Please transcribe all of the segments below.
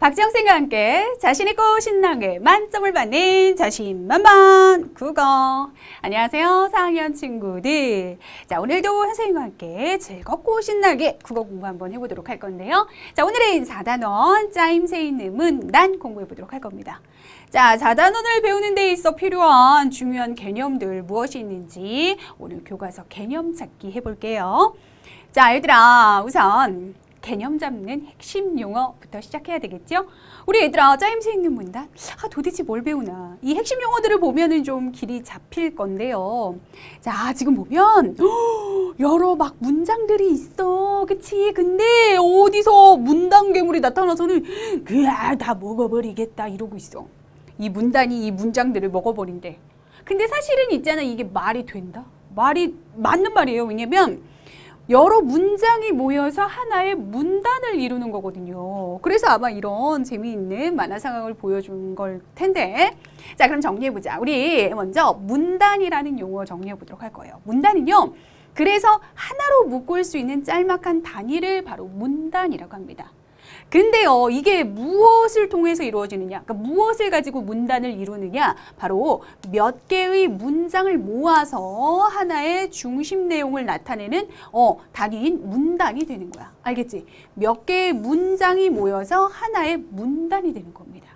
박지영쌤과 함께 자신있고 신나게 만점을 받는 자신만만 국어. 안녕하세요 4학년 친구들. 자, 오늘도 선생님과 함께 즐겁고 신나게 국어 공부 한번 해보도록 할 건데요. 자, 오늘은 4단원 짜임새 있는 문단 공부해보도록 할 겁니다. 자, 4단원을 배우는 데 있어 필요한 중요한 개념들 무엇이 있는지 오늘 교과서 개념 찾기 해볼게요. 자, 얘들아, 우선 개념 잡는 핵심 용어부터 시작해야 되겠죠? 우리 얘들아, 짜임새 있는 문단? 도대체 뭘 배우나? 이 핵심 용어들을 보면은 좀 길이 잡힐 건데요. 자, 지금 보면 여러 막 문장들이 있어. 그치? 근데 어디서 문단 괴물이 나타나서는 그야 다 먹어버리겠다 이러고 있어. 이 문단이 이 문장들을 먹어버린대. 근데 사실은 있잖아, 이게 말이 된다? 말이 맞는 말이에요. 왜냐면 여러 문장이 모여서 하나의 문단을 이루는 거거든요. 그래서 아마 이런 재미있는 만화 상황을 보여준 걸 텐데. 자, 그럼 정리해보자. 우리 먼저 문단이라는 용어 정리해보도록 할 거예요. 문단은요, 그래서 하나로 묶을 수 있는 짤막한 단위를 바로 문단이라고 합니다. 근데요, 이게 무엇을 통해서 이루어지느냐? 그러니까 무엇을 가지고 문단을 이루느냐? 바로 몇 개의 문장을 모아서 하나의 중심 내용을 나타내는 단위인 문단이 되는 거야. 알겠지? 몇 개의 문장이 모여서 하나의 문단이 되는 겁니다.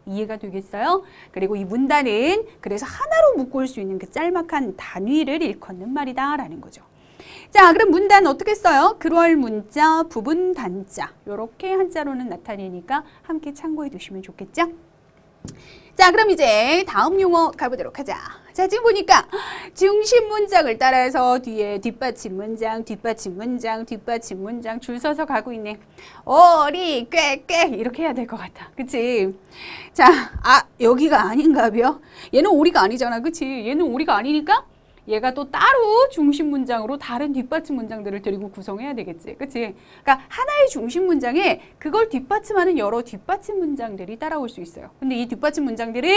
이해가 되겠어요? 그리고 이 문단은 그래서 하나로 묶을 수 있는 그 짤막한 단위를 일컫는 말이다라는 거죠. 자, 그럼 문단 어떻게 써요? 그럴 문자, 부분 단자. 이렇게 한자로는 나타내니까 함께 참고해 두시면 좋겠죠? 자, 그럼 이제 다음 용어 가보도록 하자. 자, 지금 보니까 중심 문장을 따라서 뒤에 뒷받침 문장, 뒷받침 문장, 뒷받침 문장 줄 서서 가고 있네. 오리, 꾀 이렇게 해야 될 것 같아. 그치? 자, 여기가 아닌가벼? 얘는 오리가 아니잖아. 그치? 얘는 오리가 아니니까 얘가 또 따로 중심 문장으로 다른 뒷받침 문장들을 데리고 구성해야 되겠지. 그치? 그러니까 하나의 중심 문장에 그걸 뒷받침하는 여러 뒷받침 문장들이 따라올 수 있어요. 근데 이 뒷받침 문장들은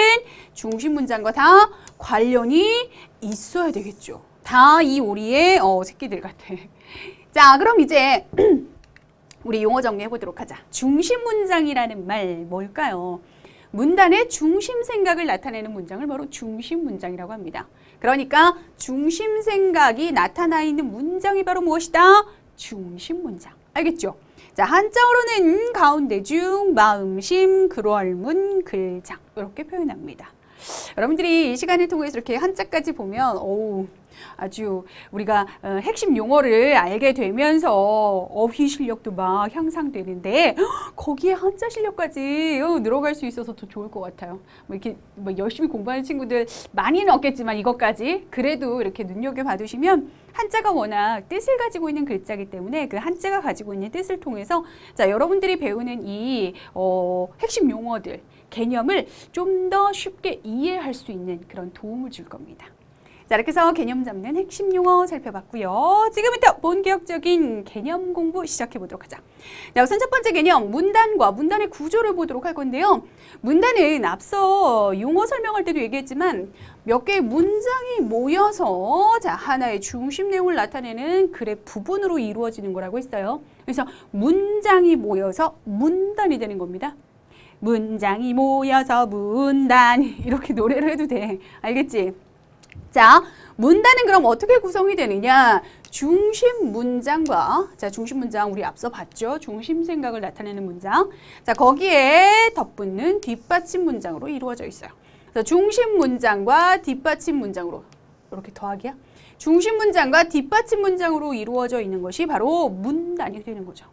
중심 문장과 다 관련이 있어야 되겠죠. 다 이 오리의 새끼들 같아. 자, 그럼 이제 우리 용어 정리해 보도록 하자. 중심 문장이라는 말 뭘까요? 문단의 중심 생각을 나타내는 문장을 바로 중심 문장이라고 합니다. 그러니까 중심 생각이 나타나 있는 문장이 바로 무엇이다? 중심 문장. 알겠죠? 자, 한자어로는 가운데 중, 마음심, 그럴문, 글장 이렇게 표현합니다. 여러분들이 이 시간을 통해서 이렇게 한자까지 보면 아주 우리가 핵심 용어를 알게 되면서 어휘 실력도 막 향상되는데 거기에 한자 실력까지 늘어갈 수 있어서 더 좋을 것 같아요. 이렇게 열심히 공부하는 친구들 많이는 없겠지만 이것까지 그래도 이렇게 눈여겨봐 두시면 한자가 워낙 뜻을 가지고 있는 글자이기 때문에 그 한자가 가지고 있는 뜻을 통해서 자, 여러분들이 배우는 이 핵심 용어들, 개념을 좀 더 쉽게 이해할 수 있는 그런 도움을 줄 겁니다. 자, 이렇게 해서 개념 잡는 핵심 용어 살펴봤고요. 지금부터 본격적인 개념 공부 시작해 보도록 하자. 자, 우선 첫 번째 개념, 문단과 문단의 구조를 보도록 할 건데요. 문단은 앞서 용어 설명할 때도 얘기했지만 몇 개의 문장이 모여서 자, 하나의 중심 내용을 나타내는 글의 부분으로 이루어지는 거라고 했어요. 그래서 문장이 모여서 문단이 되는 겁니다. 문장이 모여서 문단 이렇게 노래를 해도 돼. 알겠지? 자, 문단은 그럼 어떻게 구성이 되느냐? 중심 문장과, 자, 중심 문장 우리 앞서 봤죠? 중심 생각을 나타내는 문장. 자, 거기에 덧붙는 뒷받침 문장으로 이루어져 있어요. 그래서 중심 문장과 뒷받침 문장으로, 이렇게 더하기야? 중심 문장과 뒷받침 문장으로 이루어져 있는 것이 바로 문단이 되는 거죠.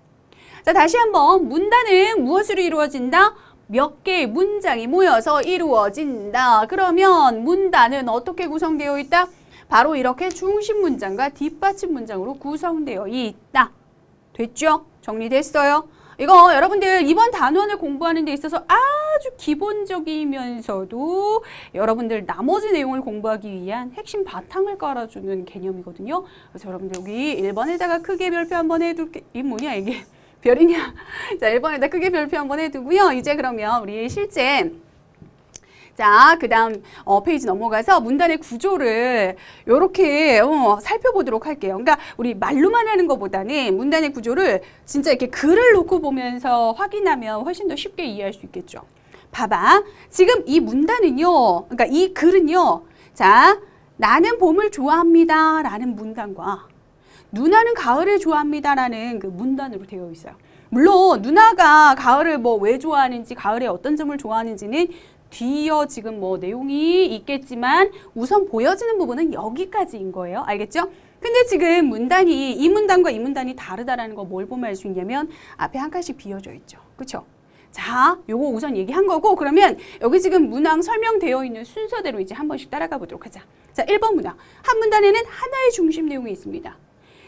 자, 다시 한번 문단은 무엇으로 이루어진다? 몇 개의 문장이 모여서 이루어진다. 그러면 문단은 어떻게 구성되어 있다? 바로 이렇게 중심 문장과 뒷받침 문장으로 구성되어 있다. 됐죠? 정리됐어요? 이거 여러분들 이번 단원을 공부하는 데 있어서 아주 기본적이면서도 여러분들 나머지 내용을 공부하기 위한 핵심 바탕을 깔아주는 개념이거든요. 그래서 여러분들 여기 1번에다가 크게 별표 한번 해둘게. 이게 뭐냐 이게? 별이냐? 자, 1번에다 크게 별표 한번 해두고요. 이제 그러면 우리 실제 자, 그 다음 페이지 넘어가서 문단의 구조를 이렇게 살펴보도록 할게요. 그러니까 우리 말로만 하는 것보다는 문단의 구조를 진짜 이렇게 글을 놓고 보면서 확인하면 훨씬 더 쉽게 이해할 수 있겠죠. 봐봐. 지금 이 문단은요, 그러니까 이 글은요, 자, 나는 봄을 좋아합니다 라는 문단과 누나는 가을을 좋아합니다 라는 그 문단으로 되어 있어요. 물론 누나가 가을을 뭐 왜 좋아하는지, 가을에 어떤 점을 좋아하는지는 뒤이어 지금 뭐 내용이 있겠지만 우선 보여지는 부분은 여기까지인 거예요. 알겠죠? 근데 지금 문단이 이 문단과 이 문단이 다르다라는 거 뭘 보면 알 수 있냐면 앞에 한 칸씩 비어져 있죠. 그렇죠? 자, 요거 우선 얘기한 거고, 그러면 여기 지금 문항 설명되어 있는 순서대로 이제 한 번씩 따라가 보도록 하자. 자, 1번 문항. 한 문단에는 하나의 중심 내용이 있습니다.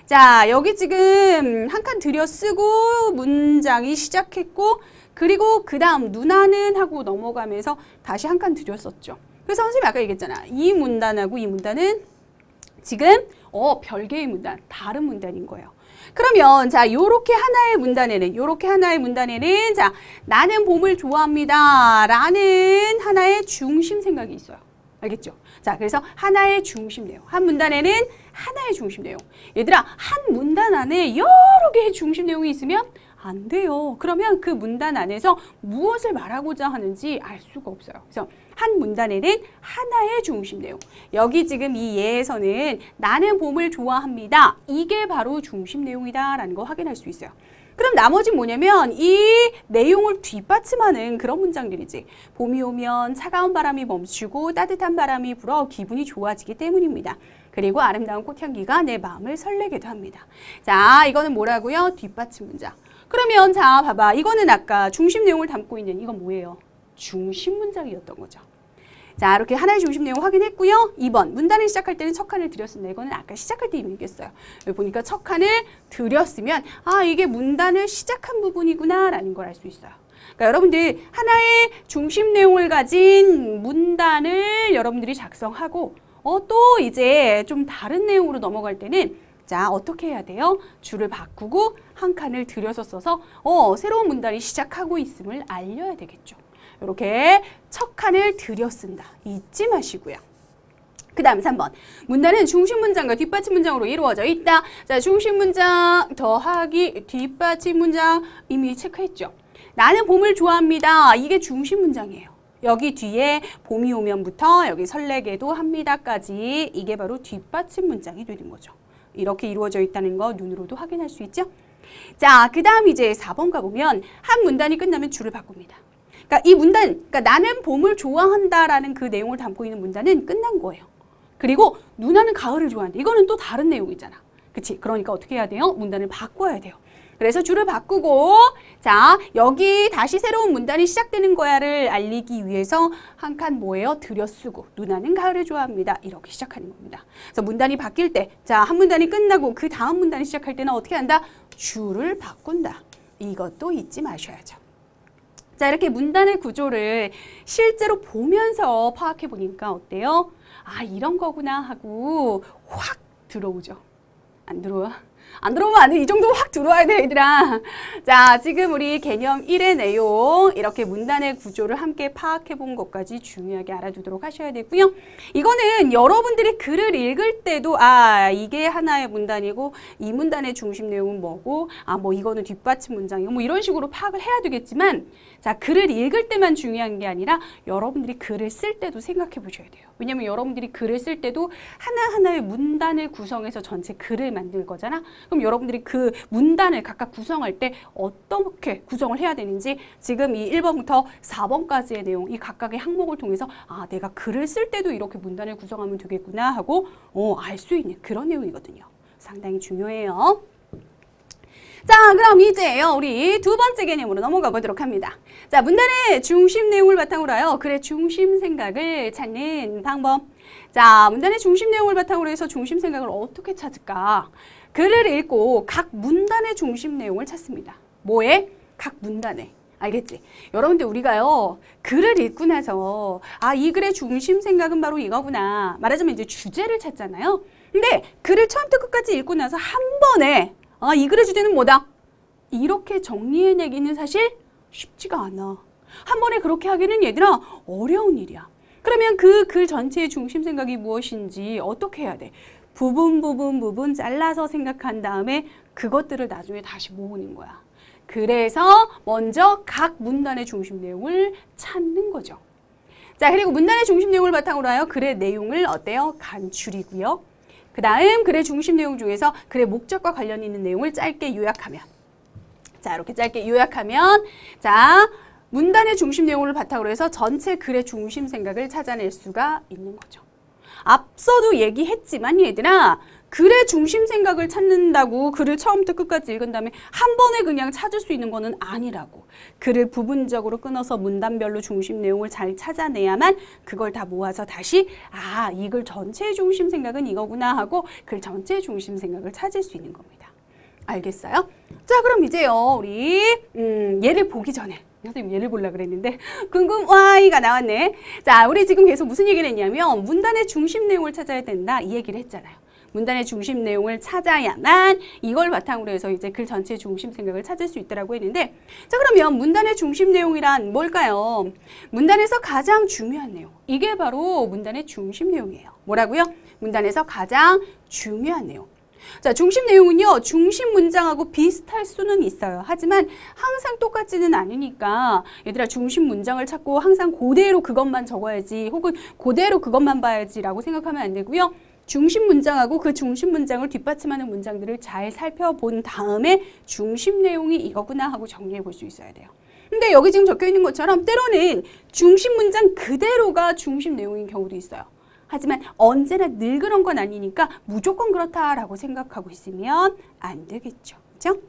자, 여기 지금 한 칸 들여 쓰고 문장이 시작했고, 그리고 그 다음 누나는 하고 넘어가면서 다시 한 칸 들여 썼죠. 그래서 선생님이 아까 얘기했잖아. 이 문단하고 이 문단은 지금 별개의 문단, 다른 문단인 거예요. 그러면 자, 요렇게 하나의 문단에는 자, 나는 봄을 좋아합니다 라는 하나의 중심 생각이 있어요. 알겠죠? 자, 그래서 하나의 중심 내용. 한 문단에는 하나의 중심 내용. 얘들아, 한 문단 안에 여러 개의 중심 내용이 있으면 안 돼요. 그러면 그 문단 안에서 무엇을 말하고자 하는지 알 수가 없어요. 그래서 한 문단에는 하나의 중심 내용. 여기 지금 이 예에서는 나는 봄을 좋아합니다. 이게 바로 중심 내용이다라는 거 확인할 수 있어요. 그럼 나머지 뭐냐면 이 내용을 뒷받침하는 그런 문장들이지. 봄이 오면 차가운 바람이 멈추고 따뜻한 바람이 불어 기분이 좋아지기 때문입니다. 그리고 아름다운 꽃향기가 내 마음을 설레게도 합니다. 자, 이거는 뭐라고요? 뒷받침 문장. 그러면 자, 봐봐. 이거는 아까 중심 내용을 담고 있는 이건 뭐예요? 중심 문장이었던 거죠. 자, 이렇게 하나의 중심 내용 확인했고요. 2번, 문단을 시작할 때는 첫 칸을 들였습니다. 이거는 아까 시작할 때 이미 얘기했어요. 여기 보니까 첫 칸을 들였으면 아, 이게 문단을 시작한 부분이구나 라는 걸 알 수 있어요. 그러니까 여러분들 하나의 중심 내용을 가진 문단을 여러분들이 작성하고 또 이제 좀 다른 내용으로 넘어갈 때는 자, 어떻게 해야 돼요? 줄을 바꾸고 한 칸을 들여서 써서 새로운 문단이 시작하고 있음을 알려야 되겠죠. 이렇게 첫 칸을 들여 쓴다. 잊지 마시고요. 그 다음 3번. 문단은 중심 문장과 뒷받침 문장으로 이루어져 있다. 자, 중심 문장 더하기 뒷받침 문장 이미 체크했죠. 나는 봄을 좋아합니다. 이게 중심 문장이에요. 여기 뒤에 봄이 오면부터 여기 설레게도 합니다까지 이게 바로 뒷받침 문장이 되는 거죠. 이렇게 이루어져 있다는 거 눈으로도 확인할 수 있죠. 자, 그 다음 이제 4번 가보면 한 문단이 끝나면 줄을 바꿉니다. 그러니까 이 문단, 그러니까 나는 봄을 좋아한다라는 그 내용을 담고 있는 문단은 끝난 거예요. 그리고 누나는 가을을 좋아한다. 이거는 또 다른 내용이잖아. 그치? 그러니까 어떻게 해야 돼요? 문단을 바꿔야 돼요. 그래서 줄을 바꾸고 자, 여기 다시 새로운 문단이 시작되는 거야를 알리기 위해서 한 칸 뭐예요? 들여쓰고 누나는 가을을 좋아합니다. 이렇게 시작하는 겁니다. 그래서 문단이 바뀔 때, 자, 한 문단이 끝나고 그 다음 문단이 시작할 때는 어떻게 한다? 줄을 바꾼다. 이것도 잊지 마셔야죠. 자, 이렇게 문단의 구조를 실제로 보면서 파악해 보니까 어때요? 아, 이런 거구나 하고 확 들어오죠. 안 들어와? 안 들어오면 안 돼. 이 정도 확 들어와야 돼, 얘들아. 자, 지금 우리 개념 1의 내용, 이렇게 문단의 구조를 함께 파악해 본 것까지 중요하게 알아두도록 하셔야 되고요. 이거는 여러분들이 글을 읽을 때도 아, 이게 하나의 문단이고 이 문단의 중심 내용은 뭐고 아, 뭐 이거는 뒷받침 문장이고 뭐 이런 식으로 파악을 해야 되겠지만 자, 글을 읽을 때만 중요한 게 아니라 여러분들이 글을 쓸 때도 생각해 보셔야 돼요. 왜냐면 여러분들이 글을 쓸 때도 하나하나의 문단을 구성해서 전체 글을 만들 거잖아. 그럼 여러분들이 그 문단을 각각 구성할 때 어떻게 구성을 해야 되는지 지금 이 1번부터 4번까지의 내용, 이 각각의 항목을 통해서 아, 내가 글을 쓸 때도 이렇게 문단을 구성하면 되겠구나 하고 알 수 있는 그런 내용이거든요. 상당히 중요해요. 자, 그럼 이제요, 우리 두 번째 개념으로 넘어가 보도록 합니다. 자, 문단의 중심 내용을 바탕으로 하여 글의 중심 생각을 찾는 방법. 자, 문단의 중심 내용을 바탕으로 해서 중심 생각을 어떻게 찾을까? 글을 읽고 각 문단의 중심 내용을 찾습니다. 뭐에? 각 문단에. 알겠지? 여러분들 우리가요, 글을 읽고 나서 아, 이 글의 중심 생각은 바로 이거구나. 말하자면 이제 주제를 찾잖아요. 근데 글을 처음부터 끝까지 읽고 나서 한 번에 아, 이 글의 주제는 뭐다? 이렇게 정리해내기는 사실 쉽지가 않아. 한 번에 그렇게 하기는 얘들아 어려운 일이야. 그러면 그 글 전체의 중심 생각이 무엇인지 어떻게 해야 돼? 부분 잘라서 생각한 다음에 그것들을 나중에 다시 모으는 거야. 그래서 먼저 각 문단의 중심 내용을 찾는 거죠. 자, 그리고 문단의 중심 내용을 바탕으로 하여 글의 내용을 어때요? 간추리고요. 그 다음 글의 중심 내용 중에서 글의 목적과 관련 있는 내용을 짧게 요약하면, 자, 이렇게 짧게 요약하면, 자, 문단의 중심 내용을 바탕으로 해서 전체 글의 중심 생각을 찾아낼 수가 있는 거죠. 앞서도 얘기했지만 얘들아, 글의 중심 생각을 찾는다고 글을 처음부터 끝까지 읽은 다음에 한 번에 그냥 찾을 수 있는 거는 아니라고. 글을 부분적으로 끊어서 문단별로 중심 내용을 잘 찾아내야만 그걸 다 모아서 다시 이 글 전체의 중심 생각은 이거구나 하고 글 전체의 중심 생각을 찾을 수 있는 겁니다. 알겠어요? 자, 그럼 이제요, 우리 예를 보기 전에 선생님 예를 보려고 그랬는데 궁금와이가 나왔네. 자, 우리 지금 계속 무슨 얘기를 했냐면 문단의 중심 내용을 찾아야 된다 이 얘기를 했잖아요. 문단의 중심 내용을 찾아야만 이걸 바탕으로 해서 이제 글 전체의 중심 생각을 찾을 수 있다라고 했는데, 자, 그러면 문단의 중심 내용이란 뭘까요? 문단에서 가장 중요한 내용. 이게 바로 문단의 중심 내용이에요. 뭐라고요? 문단에서 가장 중요한 내용. 자, 중심 내용은요, 중심 문장하고 비슷할 수는 있어요. 하지만 항상 똑같지는 않으니까 얘들아 중심 문장을 찾고 항상 그대로 그것만 적어야지 혹은 그대로 그것만 봐야지라고 생각하면 안 되고요. 중심 문장하고 그 중심 문장을 뒷받침하는 문장들을 잘 살펴본 다음에 중심 내용이 이거구나 하고 정리해 볼 수 있어야 돼요. 근데 여기 지금 적혀 있는 것처럼 때로는 중심 문장 그대로가 중심 내용인 경우도 있어요. 하지만 언제나 늘 그런 건 아니니까 무조건 그렇다라고 생각하고 있으면 안 되겠죠. 그렇죠?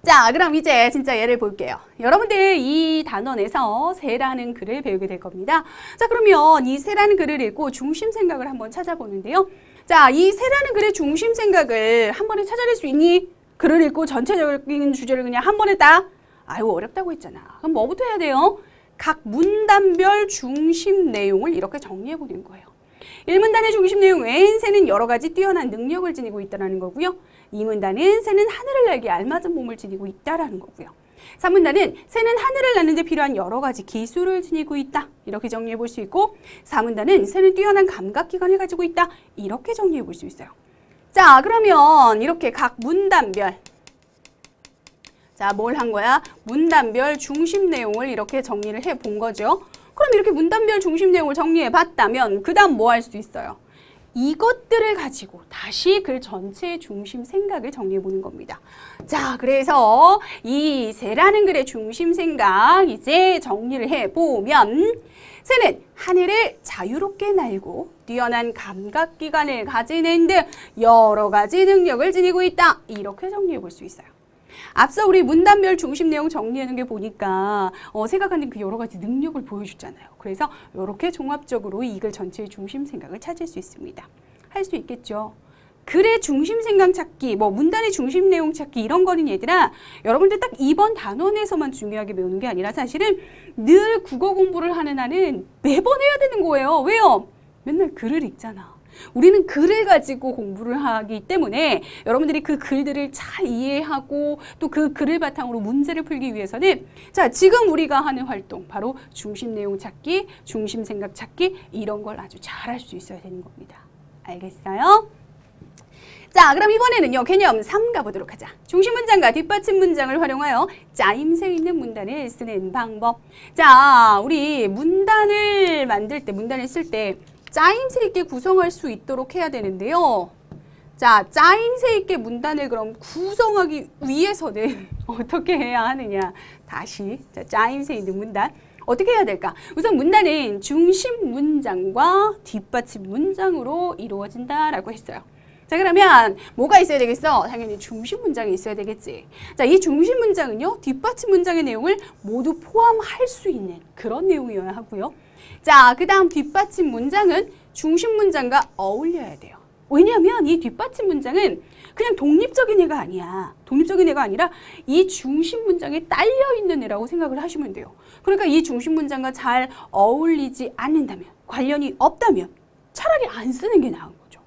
자, 그럼 이제 진짜 예를 볼게요. 여러분들 이 단원에서 새라는 글을 배우게 될 겁니다. 자, 그러면 이 새라는 글을 읽고 중심 생각을 한번 찾아보는데요. 자, 이 새라는 글의 중심 생각을 한 번에 찾아낼 수 있니? 글을 읽고 전체적인 주제를 그냥 한 번에 딱? 아유, 어렵다고 했잖아. 그럼 뭐부터 해야 돼요? 각 문단별 중심 내용을 이렇게 정리해 보는 거예요. 1문단의 중심 내용은 새는 여러 가지 뛰어난 능력을 지니고 있다는 거고요. 2문단은 새는 하늘을 날기에 알맞은 몸을 지니고 있다라는 거고요. 3문단은 새는 하늘을 나는 데 필요한 여러 가지 기술을 지니고 있다. 이렇게 정리해 볼 수 있고, 4문단은 새는 뛰어난 감각기관을 가지고 있다. 이렇게 정리해 볼 수 있어요. 자, 그러면 이렇게 각 문단별, 자, 뭘 한 거야? 문단별 중심 내용을 이렇게 정리를 해 본 거죠. 그럼 이렇게 문단별 중심 내용을 정리해 봤다면 그 다음 뭐 할 수 있어요? 이것들을 가지고 다시 글 전체의 중심 생각을 정리해 보는 겁니다. 자, 그래서 이 새라는 글의 중심 생각 이제 정리를 해 보면, 새는 하늘을 자유롭게 날고 뛰어난 감각기관을 가지는 등 여러 가지 능력을 지니고 있다. 이렇게 정리해 볼 수 있어요. 앞서 우리 문단별 중심 내용 정리하는 게 보니까 새가 갖는 그 여러 가지 능력을 보여줬잖아요. 그래서 이렇게 종합적으로 이 글 전체의 중심 생각을 찾을 수 있습니다. 할 수 있겠죠. 글의 중심 생각 찾기, 문단의 중심 내용 찾기 이런 거는 얘들아 여러분들 딱 이번 단원에서만 중요하게 배우는 게 아니라 사실은 늘 국어 공부를 하는 한은 매번 해야 되는 거예요. 왜요? 맨날 글을 읽잖아. 우리는 글을 가지고 공부를 하기 때문에 여러분들이 그 글들을 잘 이해하고 또 그 글을 바탕으로 문제를 풀기 위해서는 자, 지금 우리가 하는 활동 바로 중심 내용 찾기, 중심 생각 찾기 이런 걸 아주 잘 할 수 있어야 되는 겁니다. 알겠어요? 자, 그럼 이번에는요, 개념 3 가보도록 하자. 중심 문장과 뒷받침 문장을 활용하여 짜임새 있는 문단을 쓰는 방법. 자, 우리 문단을 만들 때, 문단을 쓸 때 짜임새 있게 구성할 수 있도록 해야 되는데요. 자, 짜임새 있게 문단을 그럼 구성하기 위해서는 어떻게 해야 하느냐. 다시, 자, 짜임새 있는 문단. 어떻게 해야 될까? 우선 문단은 중심 문장과 뒷받침 문장으로 이루어진다라고 했어요. 자, 그러면 뭐가 있어야 되겠어? 당연히 중심 문장이 있어야 되겠지. 자, 이 중심 문장은요, 뒷받침 문장의 내용을 모두 포함할 수 있는 그런 내용이어야 하고요. 자, 그 다음 뒷받침 문장은 중심 문장과 어울려야 돼요. 왜냐하면 이 뒷받침 문장은 그냥 독립적인 애가 아니야. 독립적인 애가 아니라 이 중심 문장에 딸려있는 애라고 생각을 하시면 돼요. 그러니까 이 중심 문장과 잘 어울리지 않는다면, 관련이 없다면 차라리 안 쓰는 게 나은 거죠.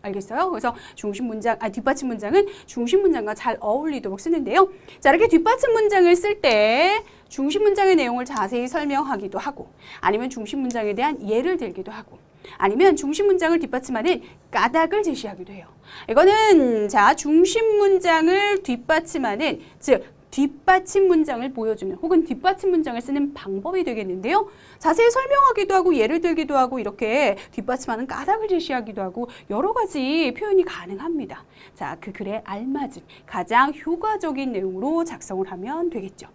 알겠어요? 그래서 중심 문장, 뒷받침 문장은 중심 문장과 잘 어울리도록 쓰는데요. 자, 이렇게 뒷받침 문장을 쓸 때 중심 문장의 내용을 자세히 설명하기도 하고, 아니면 중심 문장에 대한 예를 들기도 하고, 아니면 중심 문장을 뒷받침하는 까닭을 제시하기도 해요. 이거는 자, 중심 문장을 뒷받침하는, 즉 뒷받침 문장을 보여주는 혹은 뒷받침 문장을 쓰는 방법이 되겠는데요. 자세히 설명하기도 하고 예를 들기도 하고 이렇게 뒷받침하는 까닭을 제시하기도 하고 여러 가지 표현이 가능합니다. 자, 그 글에 알맞은 가장 효과적인 내용으로 작성을 하면 되겠죠.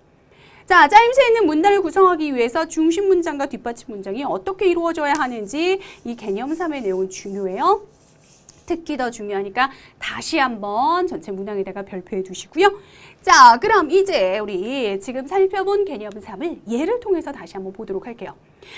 자, 짜임새 있는 문단을 구성하기 위해서 중심 문장과 뒷받침 문장이 어떻게 이루어져야 하는지 이 개념3의 내용은 중요해요. 특히 더 중요하니까 다시 한번 전체 문항에다가 별표해 두시고요. 자, 그럼 이제 우리 지금 살펴본 개념 3을 예를 통해서 다시 한번 보도록 할게요.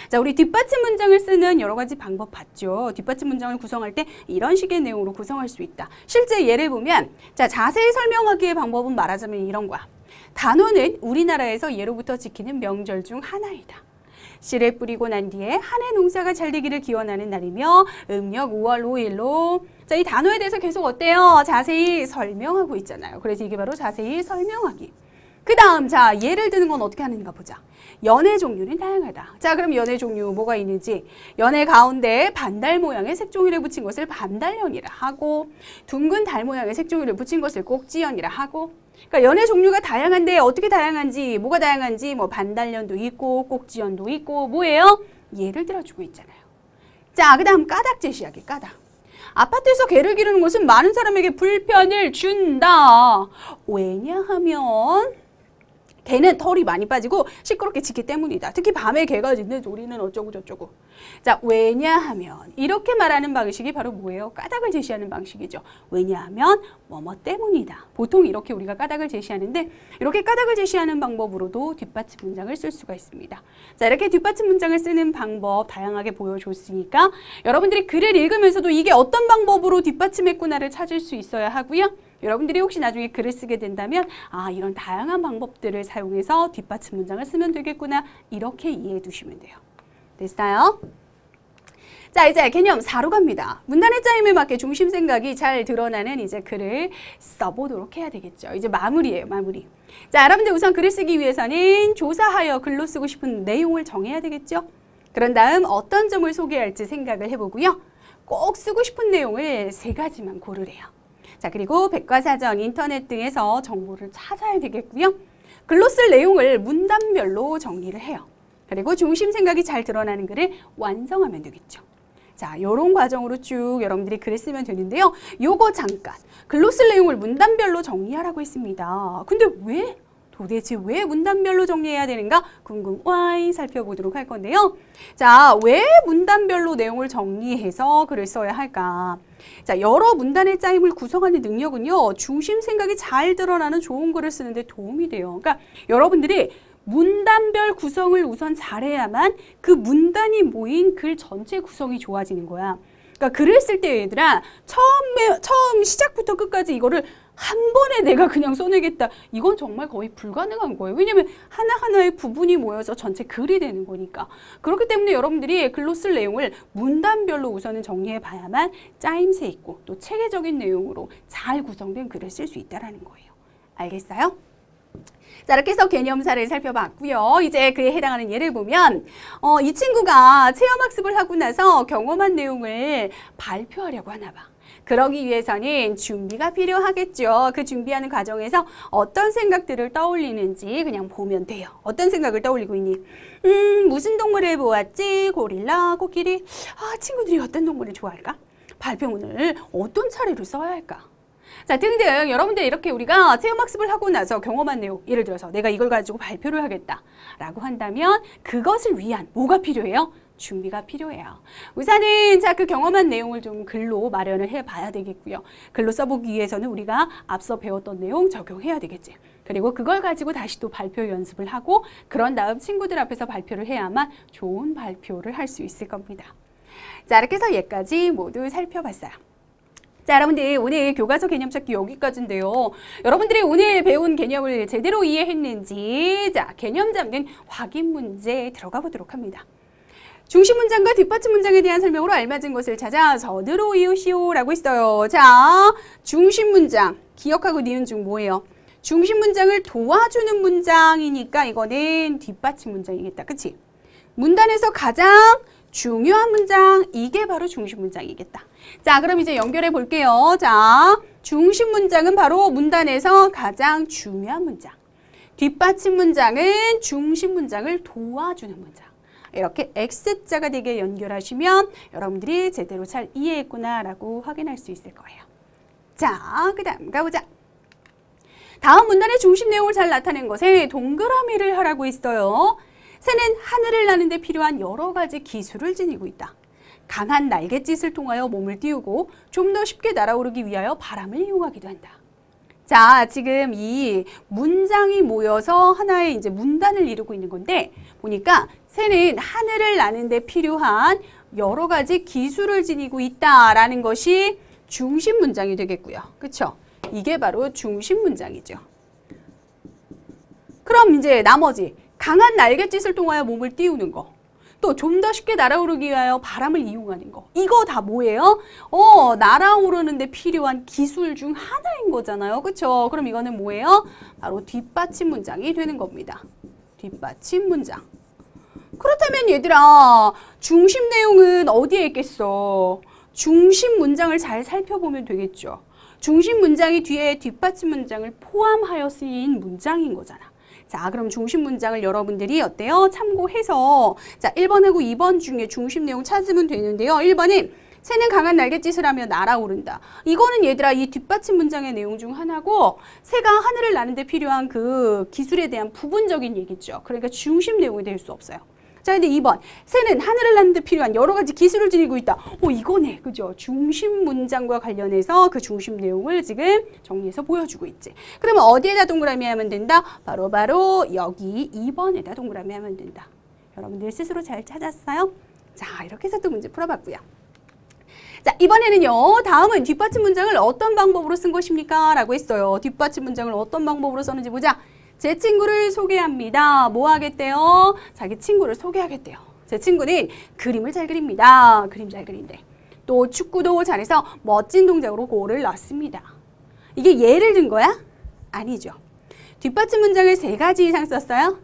자, 우리 뒷받침 문장을 쓰는 여러 가지 방법 봤죠. 뒷받침 문장을 구성할 때 이런 식의 내용으로 구성할 수 있다. 실제 예를 보면 자, 자세히 설명하기의 방법은 말하자면 이런 거야. 단오는 우리나라에서 예로부터 지키는 명절 중 하나이다. 씨를 뿌리고 난 뒤에 한 해 농사가 잘 되기를 기원하는 날이며 음력 5월 5일로 자, 이 단어에 대해서 계속 어때요? 자세히 설명하고 있잖아요. 그래서 이게 바로 자세히 설명하기. 그 다음 자, 예를 드는 건 어떻게 하는가 보자. 연의 종류는 다양하다. 자, 그럼 연의 종류 뭐가 있는지 연의 가운데 반달 모양의 색종이를 붙인 것을 반달연이라 하고 둥근 달 모양의 색종이를 붙인 것을 꼭지연이라 하고 그러니까 연의 종류가 다양한데 어떻게 다양한지 뭐가 다양한지 뭐 반달연도 있고 꼭지연도 있고 뭐예요? 예를 들어주고 있잖아요. 자, 그 다음 까닭 제시하기. 까닭. 아파트에서 개를 기르는 것은 많은 사람에게 불편을 준다. 왜냐하면 개는 털이 많이 빠지고 시끄럽게 짖기 때문이다. 특히 밤에 개가 짖는 소리는 어쩌고 저쩌고. 자, 왜냐하면 이렇게 말하는 방식이 바로 뭐예요? 까닭을 제시하는 방식이죠. 왜냐하면 뭐뭐 때문이다. 보통 이렇게 우리가 까닭을 제시하는데 이렇게 까닭을 제시하는 방법으로도 뒷받침 문장을 쓸 수가 있습니다. 자, 이렇게 뒷받침 문장을 쓰는 방법 다양하게 보여줬으니까 여러분들이 글을 읽으면서도 이게 어떤 방법으로 뒷받침했구나를 찾을 수 있어야 하고요. 여러분들이 혹시 나중에 글을 쓰게 된다면 이런 다양한 방법들을 사용해서 뒷받침 문장을 쓰면 되겠구나 이렇게 이해해 두시면 돼요. 됐어요? 자, 이제 개념 4로 갑니다. 문단의 짜임에 맞게 중심 생각이 잘 드러나는 이제 글을 써보도록 해야 되겠죠. 이제 마무리예요, 마무리. 자, 여러분들 우선 글을 쓰기 위해서는 조사하여 글로 쓰고 싶은 내용을 정해야 되겠죠. 그런 다음 어떤 점을 소개할지 생각을 해보고요. 꼭 쓰고 싶은 내용을 3가지만 고르래요. 자, 그리고 백과사전, 인터넷 등에서 정보를 찾아야 되겠고요. 글로 쓸 내용을 문단별로 정리를 해요. 그리고 중심 생각이 잘 드러나는 글을 완성하면 되겠죠. 자, 이런 과정으로 쭉 여러분들이 글을 쓰면 되는데요. 요거 잠깐 글로 쓸 내용을 문단별로 정리하라고 했습니다. 근데 왜? 도대체 왜 문단별로 정리해야 되는가? 궁금와이 살펴보도록 할 건데요. 자, 왜 문단별로 내용을 정리해서 글을 써야 할까? 자, 여러 문단의 짜임을 구성하는 능력은요. 중심 생각이 잘 드러나는 좋은 글을 쓰는데 도움이 돼요. 그러니까 여러분들이 문단별 구성을 우선 잘해야만 그 문단이 모인 글 전체 구성이 좋아지는 거야. 그러니까 글을 쓸 때 얘들아 처음 시작부터 끝까지 이거를 한 번에 내가 그냥 써내겠다. 이건 정말 거의 불가능한 거예요. 왜냐면 하나하나의 부분이 모여서 전체 글이 되는 거니까. 그렇기 때문에 여러분들이 글로 쓸 내용을 문단별로 우선은 정리해 봐야만 짜임새 있고 또 체계적인 내용으로 잘 구성된 글을 쓸 수 있다는 거예요. 알겠어요? 자, 이렇게 해서 개념사를 살펴봤고요. 이제 그에 해당하는 예를 보면 이 친구가 체험학습을 하고 나서 경험한 내용을 발표하려고 하나 봐. 그러기 위해서는 준비가 필요하겠죠. 그 준비하는 과정에서 어떤 생각들을 떠올리는지 그냥 보면 돼요. 어떤 생각을 떠올리고 있니? 무슨 동물을 보았지? 고릴라, 코끼리? 친구들이 어떤 동물을 좋아할까? 발표문을 어떤 차례로 써야 할까? 자, 등등 여러분들 이렇게 우리가 체험학습을 하고 나서 경험한 내용, 예를 들어서 내가 이걸 가지고 발표를 하겠다 라고 한다면 그것을 위한 뭐가 필요해요? 준비가 필요해요. 우선은 자, 그 경험한 내용을 좀 글로 마련을 해봐야 되겠고요. 글로 써보기 위해서는 우리가 앞서 배웠던 내용 적용해야 되겠지. 그리고 그걸 가지고 다시 또 발표 연습을 하고 그런 다음 친구들 앞에서 발표를 해야만 좋은 발표를 할 수 있을 겁니다. 자, 이렇게 해서 얘까지 모두 살펴봤어요. 자, 여러분들 오늘 교과서 개념 찾기 여기까지인데요. 여러분들이 오늘 배운 개념을 제대로 이해했는지 자, 개념 잡는 확인 문제 들어가 보도록 합니다. 중심 문장과 뒷받침 문장에 대한 설명으로 알맞은 것을 찾아 전으로 이으시오라고 했어요. 자, 중심 문장 기억하고 니은 중 뭐예요? 중심 문장을 도와주는 문장이니까 이거는 뒷받침 문장이겠다. 그치? 문단에서 가장 중요한 문장, 이게 바로 중심 문장이겠다. 자, 그럼 이제 연결해 볼게요. 자, 중심 문장은 바로 문단에서 가장 중요한 문장. 뒷받침 문장은 중심 문장을 도와주는 문장. 이렇게 X자가 되게 연결하시면 여러분들이 제대로 잘 이해했구나라고 확인할 수 있을 거예요. 자, 그 다음 가보자. 다음 문단의 중심 내용을 잘 나타낸 것에 동그라미를 하라고 했어요. 새는 하늘을 나는 데 필요한 여러 가지 기술을 지니고 있다. 강한 날갯짓을 통하여 몸을 띄우고 좀 더 쉽게 날아오르기 위하여 바람을 이용하기도 한다. 자, 지금 이 문장이 모여서 하나의 이제 문단을 이루고 있는 건데 보니까 새는 하늘을 나는 데 필요한 여러 가지 기술을 지니고 있다라는 것이 중심 문장이 되겠고요. 그렇죠? 이게 바로 중심 문장이죠. 그럼 이제 나머지 강한 날갯짓을 통하여 몸을 띄우는 거, 또 좀 더 쉽게 날아오르기 위하여 바람을 이용하는 거, 이거 다 뭐예요? 날아오르는 데 필요한 기술 중 하나인 거잖아요. 그렇죠? 그럼 이거는 뭐예요? 바로 뒷받침 문장이 되는 겁니다. 뒷받침 문장. 그렇다면 얘들아, 중심 내용은 어디에 있겠어? 중심 문장을 잘 살펴보면 되겠죠. 중심 문장이 뒤에 뒷받침 문장을 포함하여 쓰인 문장인 거잖아. 자, 그럼 중심 문장을 여러분들이 어때요? 참고해서 자, 1번하고 2번 중에 중심 내용 찾으면 되는데요. 1번은 새는 강한 날갯짓을 하며 날아오른다. 이거는 얘들아 이 뒷받침 문장의 내용 중 하나고 새가 하늘을 나는 데 필요한 그 기술에 대한 부분적인 얘기죠. 그러니까 중심 내용이 될 수 없어요. 자, 근데 2번. 새는 하늘을 나는 데 필요한 여러 가지 기술을 지니고 있다. 이거네. 그죠? 중심 문장과 관련해서 그 중심 내용을 지금 정리해서 보여주고 있지. 그러면 어디에다 동그라미 하면 된다? 바로 여기 2번에다 동그라미 하면 된다. 여러분들 스스로 잘 찾았어요? 자, 이렇게 해서 또 문제 풀어봤고요. 자, 이번에는요. 다음은 뒷받침 문장을 어떤 방법으로 쓴 것입니까? 라고 했어요. 뒷받침 문장을 어떤 방법으로 썼는지 보자. 제 친구를 소개합니다. 뭐 하겠대요? 자기 친구를 소개하겠대요. 제 친구는 그림을 잘 그립니다. 그림 잘 그린대. 또 축구도 잘해서 멋진 동작으로 골을 넣습니다. 이게 예를 든 거야? 아니죠. 뒷받침 문장을 3가지 이상 썼어요?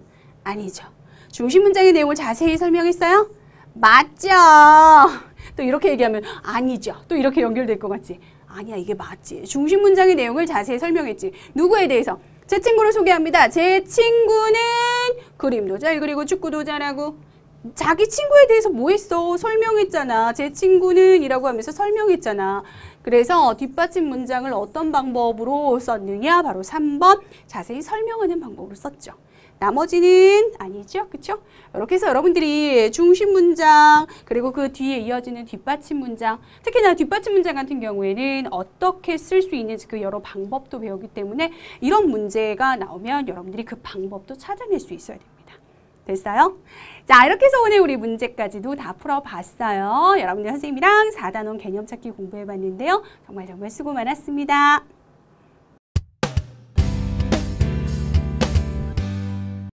아니죠. 중심 문장의 내용을 자세히 설명했어요? 맞죠. 또 이렇게 얘기하면 아니죠. 또 이렇게 연결될 것 같지? 아니야, 이게 맞지. 중심 문장의 내용을 자세히 설명했지. 누구에 대해서? 제 친구를 소개합니다. 제 친구는 그림도 잘 그리고 축구도 잘하고. 자기 친구에 대해서 뭐 했어? 설명했잖아. 제 친구는 이라고 하면서 설명했잖아. 그래서 뒷받침 문장을 어떤 방법으로 썼느냐? 바로 3번 자세히 설명하는 방법으로 썼죠. 나머지는 아니죠. 그쵸? 이렇게 해서 여러분들이 중심 문장 그리고 그 뒤에 이어지는 뒷받침 문장, 특히나 뒷받침 문장 같은 경우에는 어떻게 쓸 수 있는지 그 여러 방법도 배우기 때문에 이런 문제가 나오면 여러분들이 그 방법도 찾아낼 수 있어야 됩니다. 됐어요? 자, 이렇게 해서 오늘 우리 문제까지도 다 풀어봤어요. 여러분들 선생님이랑 4단원 개념 찾기 공부해봤는데요. 정말 수고 많았습니다.